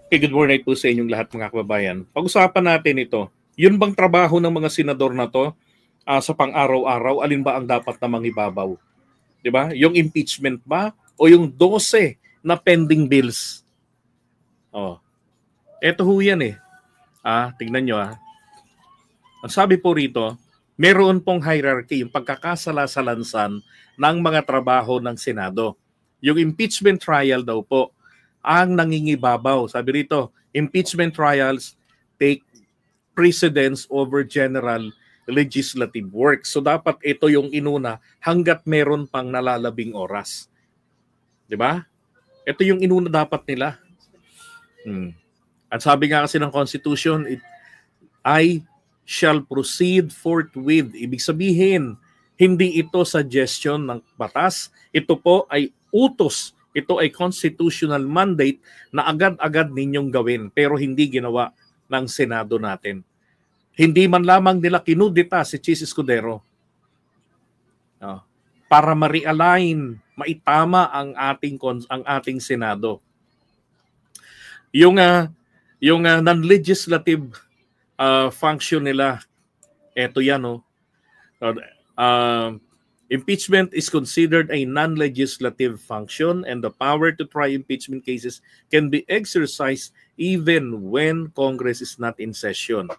Okay, good morning po sa inyong lahat mga kababayan. Pag-usapan natin ito. Yun bang trabaho ng mga senador na to sa pang-araw-araw? Alin ba ang dapat na mangibabaw? 'Di ba? Yung impeachment ba o yung 12 na pending bills? Oh, eto ho yan eh. Tingnan nyo Ang sabi po rito, meron pong hierarchy, yung pagkakasalasalansan ng mga trabaho ng Senado. Yung impeachment trial daw po ang nangingibabaw. Sabi rito, impeachment trials take precedence over general legislative work. So dapat ito yung inuna hanggat meron pang nalalabing oras. 'Di ba? Ito yung inuna dapat nila. At sabi nga kasi ng Constitution, I shall proceed forthwith. Ibig sabihin, hindi ito suggestion ng batas. Ito po ay utos. Ito ay constitutional mandate na agad-agad ninyong gawin pero hindi ginawa ng Senado natin. Hindi man lamang nila kinudita si Chis Escudero para ma-realign, maitama ang ating Senado. Yung non-legislative function nila, eto yan impeachment is considered a non-legislative function and the power to try impeachment cases can be exercised even when Congress is not in session.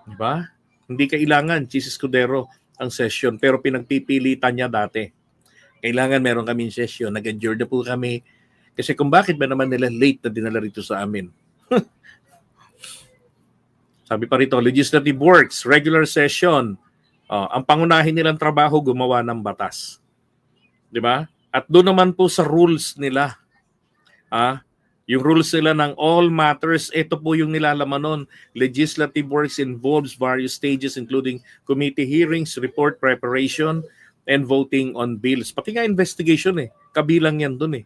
Diba? Hindi kailangan Chis Escudero ang session pero pinagpipilitan niya dati. Kailangan meron kaming session, nag-adjourn na po kami. Kasi kung bakit ba naman nila late na dinala rito sa amin? Sabi pa rito, legislative works, regular session. Ang pangunahin nilang trabaho, gumawa ng batas. Di ba? At doon naman po sa rules nila. Yung rules nila ng all matters, ito po yung nilalaman nun. Legislative works involves various stages including committee hearings, report preparation, and voting on bills. Pati nga investigation kabilang yan dun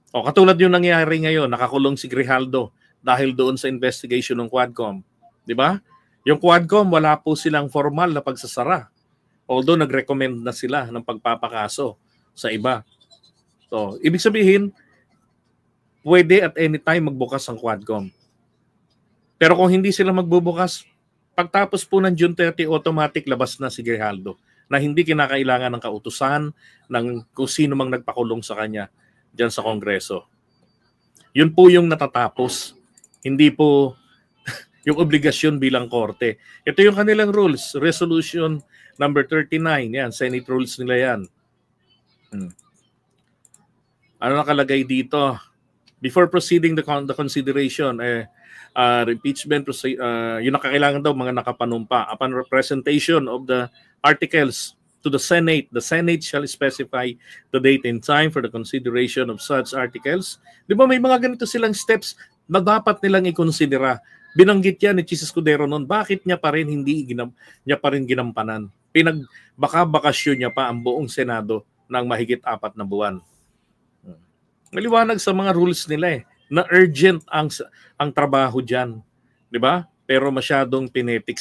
katulad yung nangyari ngayon, nakakulong si Grijaldo dahil doon sa investigation ng Quadcom. Di ba? Yung Quadcom, wala po silang formal na pagsasara. Although nag-recommend na sila ng pagpapakaso sa iba. So, ibig sabihin, pwede at any time magbukas ang Quadcom. Pero kung hindi sila magbubukas, pagtapos po ng June 30, automatic labas na si Grijaldo na hindi kinakailangan ng kautusan ng kung sino mang nagpakulong sa kanya dyan sa Kongreso. Yun po yung natatapos. Hindi po yung obligasyon bilang korte. Ito yung kanilang rules. Resolution number 39. Yan, Senate rules nila yan. Ano nakalagay dito? Before proceeding the consideration, impeachment, yung nakakailangan daw mga nakapanumpa. Upon representation of the articles to the Senate shall specify the date and time for the consideration of such articles. Di ba may mga ganito silang steps na dapat nilang ikonsidera? Binanggit yan ni Chis Escudero noon. Bakit niya pa rin ginampanan? Baka-bakasyon niya pa ang buong Senado ng mahigit 4 na buwan. Maliwanag sa mga rules nila na urgent ang trabaho diyan, 'di ba? Pero masyadong pinetics